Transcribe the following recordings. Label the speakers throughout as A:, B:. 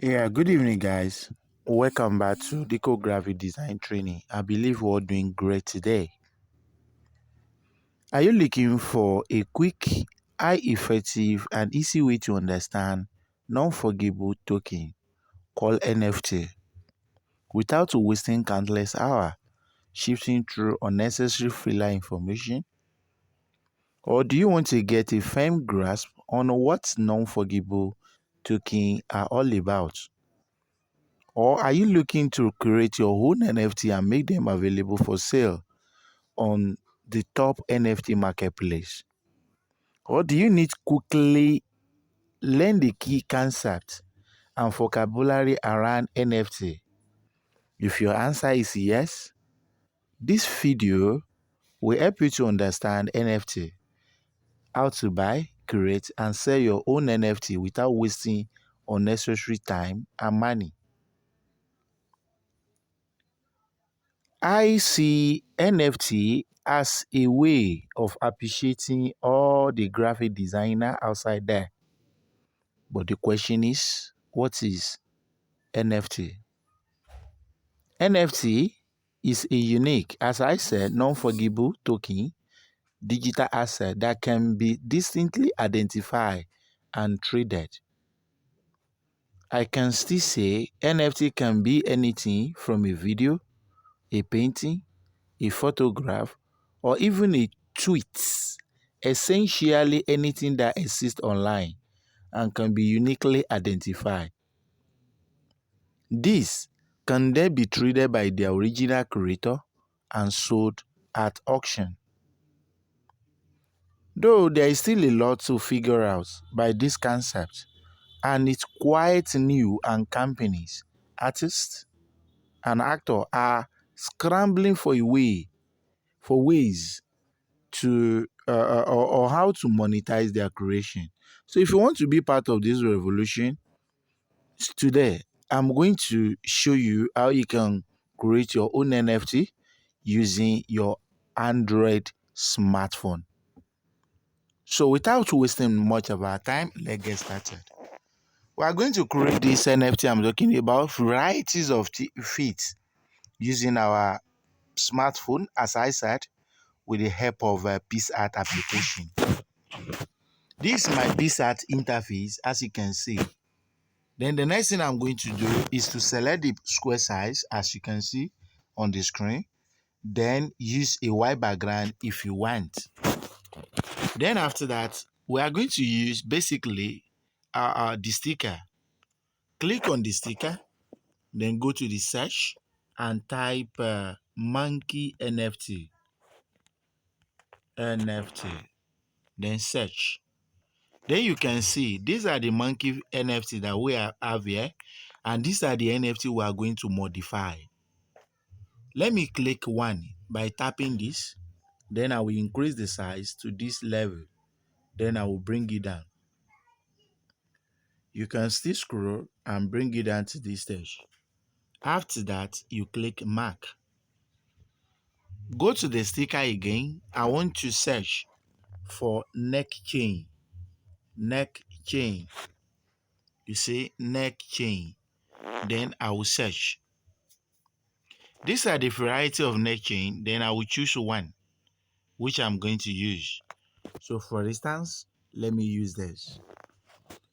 A: Yeah, good evening, guys. Welcome back to Deco Graphic Design Training. I believe we're all doing great today. Are you looking for a quick, high effective, and easy way to understand non forgivable token called NFT without wasting countless hours shifting through unnecessary filler information? Or do you want to get a firm grasp on what non forgivable token are all about? Or are you looking to create your own NFT and make them available for sale on the top NFT marketplace? Or do you need quickly learn the key concepts and vocabulary around NFT? If your answer is yes, this video will help you to understand NFT, how to buy, create, and sell your own NFT without wasting unnecessary time and money. I see NFT as a way of appreciating all the graphic designer outside there. But the question is, what is NFT? NFT is a unique, as I said, non-forgivable token, digital asset that can be distinctly identified and traded. I can still say NFT can be anything from a video, a painting, a photograph, or even a tweet, essentially anything that exists online and can be uniquely identified. This can then be traded by the original creator and sold at auction. Though there is still a lot to figure out by this concept, and it's quite new, and companies, artists, and actors are scrambling for ways to or how to monetize their creation. So if you want to be part of this revolution, today I'm going to show you how you can create your own NFT using your Android smartphone. So without wasting much of our time, let's get started. We are going to create this NFT I'm talking about, varieties of feet using our smartphone, as I said, with the help of a PixArt application. This is my PixArt interface, as you can see. Then the next thing I'm going to do is to select the square size, as you can see on the screen. Then use a white background if you want. Then after that, we are going to use basically the sticker. Click on the sticker, then go to the search and type monkey NFT. Then search. Then you can see these are the monkey NFT that we have here, and these are the NFT we are going to modify. Let me click one by tapping this. Then I will increase the size to this level. Then I will bring it down. You can still scroll and bring it down to this stage. After that, you click mark. Go to the sticker again. I want to search for neck chain. Neck chain. You see, neck chain. Then I will search. These are the variety of neck chain. Then I will choose one, which I'm going to use. So for instance, let me use this.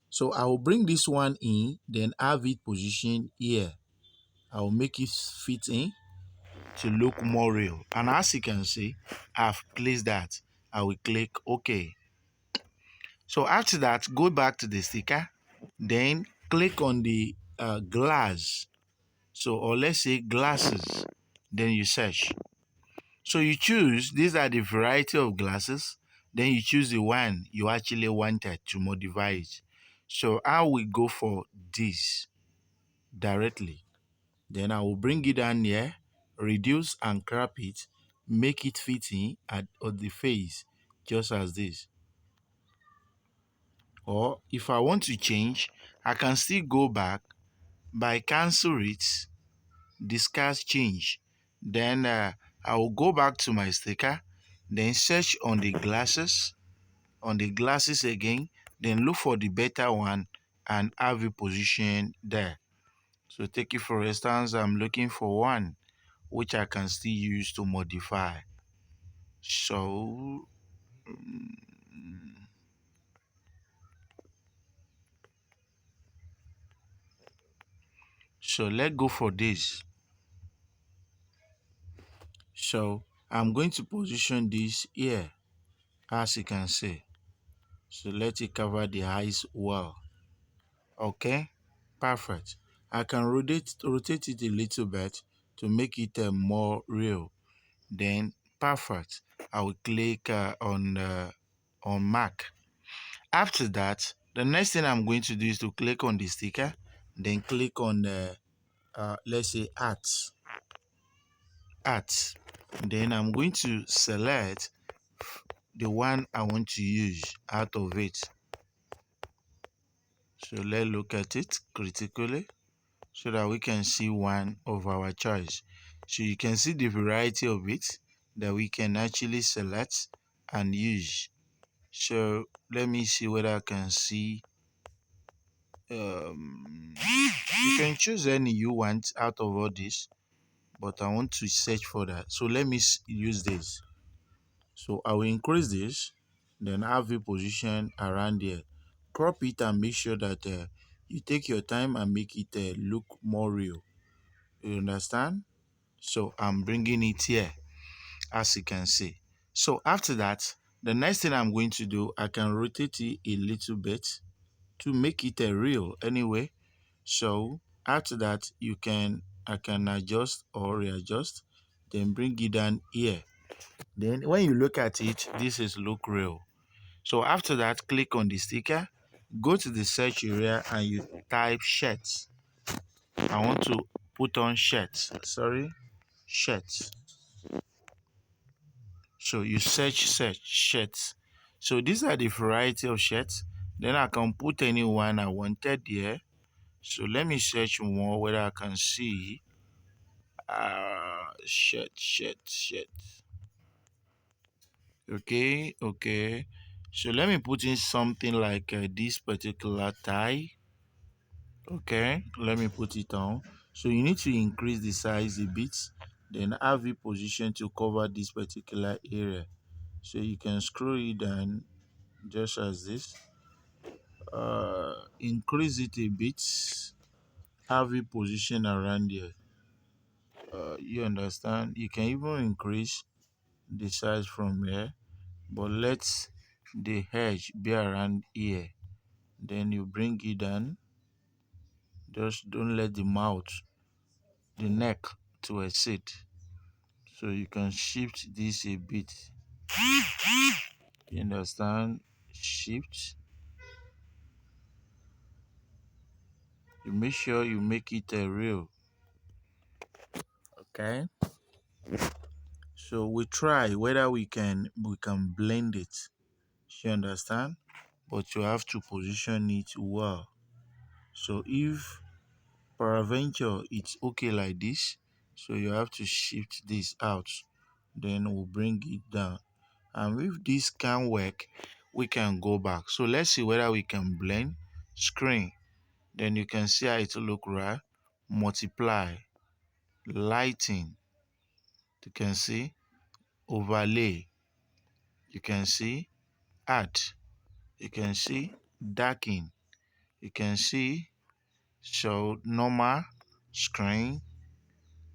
A: So I will bring this one in, then have it positioned here. I will make it fit in to look more real. And as you can see, I've placed that. I will click OK. So after that, go back to the sticker, then click on the glass. So, or let's say glasses, then you search. So you choose, these are the variety of glasses, then you choose the one you actually wanted to modify it. So I will go for this directly. Then I will bring it down here, reduce and crop it, make it fitting at the face, just as this. Or if I want to change, I can still go back by cancel it, discuss change. Then I will go back to my sticker, then search on the glasses again, then look for the better one and have it positioned there. So take it for instance, I'm looking for one which I can still use to modify. So let's go for this. So I'm going to position this here, as you can see. So let it cover the eyes well. Okay, perfect. I can rotate it a little bit to make it more real. Then perfect. I will click on Mac. After that, the next thing I'm going to do is to click on the sticker, then click on let's say art. Then I'm going to select the one I want to use out of it. So let's look at it critically so that we can see one of our choice. So you can see the variety of it that we can actually select and use. So let me see whether I can see. You can choose any you want out of all this, but I want to search for that. So let me use this. So I will increase this, then have it position around there. Crop it and make sure that you take your time and make it look more real. You understand? So I'm bringing it here, as you can see. So after that, the next thing I'm going to do, I can rotate it a little bit to make it a real anyway. So after that, I can adjust or readjust, then bring it down here. Then when you look at it, this is look real. So after that, click on the sticker, go to the search area and you type shirts. I want to put on shirts. Sorry, shirts. So you search shirts. So these are the variety of shirts. Then I can put any one I wanted here. So let me search more whether I can see shirt. Okay. So let me put in something like this particular tie. Okay, let me put it on. So you need to increase the size a bit, then have it positioned to cover this particular area. So you can scroll it down just as this. Increase it a bit, have it positioned around here. You understand? You can even increase the size from here, but let the edge be around here. Then you bring it down. Just don't let the neck to exceed. So you can shift this a bit. You understand? Shift. You make sure you make it a real. Okay. So we try whether we can blend it. You understand? But you have to position it well. So if peradventure it's okay like this, so you have to shift this out. Then we'll bring it down. And if this can work, we can go back. So let's see whether we can blend screen. Then you can see how it look, right? Multiply, lighting, you can see, overlay, you can see, add, you can see, darken, you can see, so normal, screen,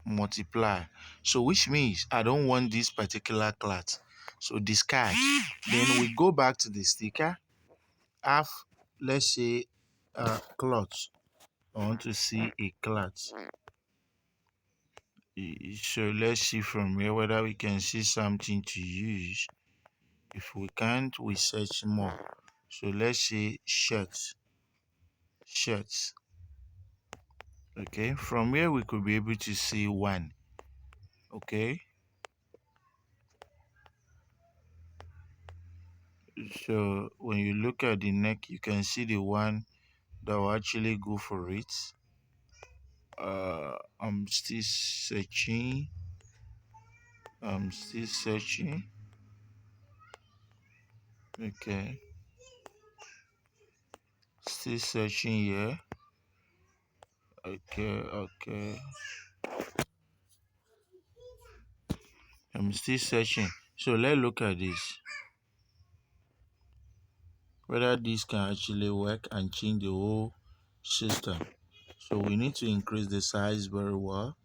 A: multiply. So which means I don't want this particular class. So discard. Then we go back to the sticker. Have, let's say, cloth. I want to see a cloth. So let's see from here whether we can see something to use. If we can't, we search more. So let's say shirts. Okay, from here we could be able to see one. Okay, so when you look at the neck, you can see the one that will actually go for it. I'm still searching. Okay, Still searching here. Okay, okay. I'm still searching. So let's look at this. Whether this can actually work and change the whole system. So we need to increase the size very well.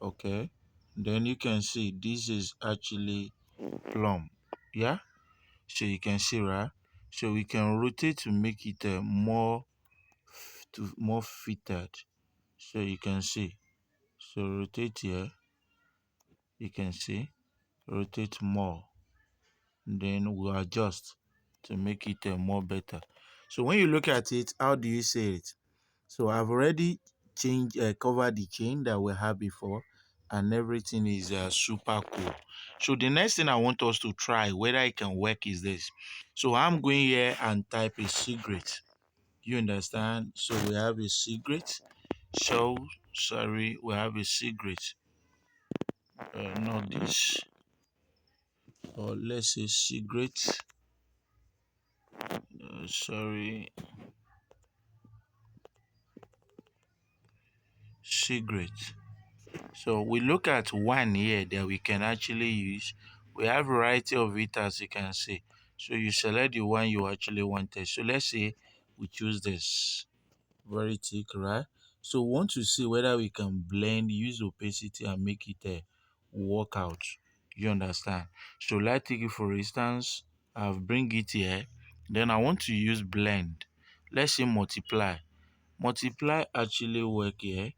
A: Okay. Then you can see this is actually plumb. Yeah. So you can see, right? So we can rotate to make it more fitted. So you can see. So rotate here. You can see. Rotate more. Then we'll adjust to make it more better. So when you look at it, how do you say it? So I've already covered the chain that we had before, and everything is super cool. So the next thing I want us to try whether it can work is this. So I'm going here and type a secret. You understand? So we have a secret. So sorry, we have a secret. Not this. Or let's say secret. Sorry, secret. So we look at one here that we can actually use. We have a variety of it as you can see. So you select the one you actually wanted. So let's say we choose this very thick, right? So we want to see whether we can blend, use opacity and make it work out. You understand? So let's take it for instance. I've bring it here. Then I want to use blend. Let's say multiply. Multiply actually work here.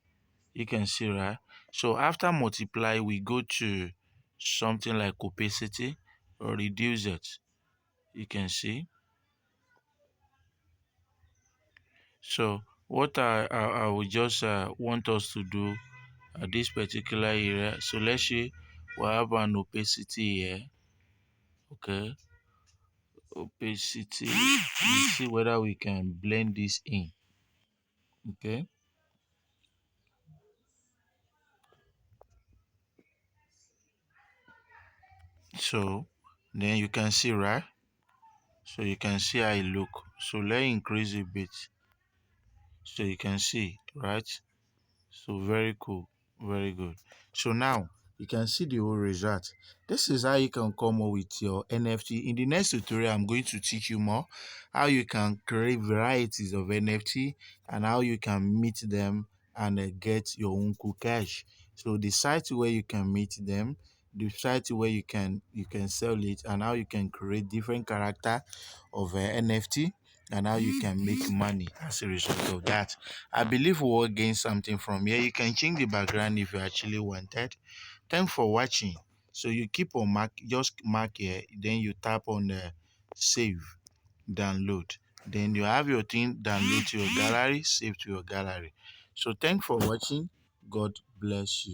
A: You can see, right? So after multiply, we go to something like opacity or reduce it. You can see. So what I would just want us to do at this particular area. So let's say we have an opacity here. Okay, opacity. We see whether we can blend this in. Okay, so then you can see, right? So you can see how it look. So let's increase a bit. So you can see, right? So very cool, very good. So now you can see the whole result. This is how you can come up with your NFT. In the next tutorial, I'm going to teach you more how you can create varieties of NFT and how you can meet them and get your own cool cash. So the site where you can meet them, the site where you can sell it, and how you can create different character of NFT and how you can make money as a result of that. I believe we will gain something from here. You can change the background if you actually wanted. Thanks for watching. So you keep on mark, just mark here, then you tap on the save, download. Then you have your thing download to your gallery, save to your gallery. So thanks for watching. God bless you.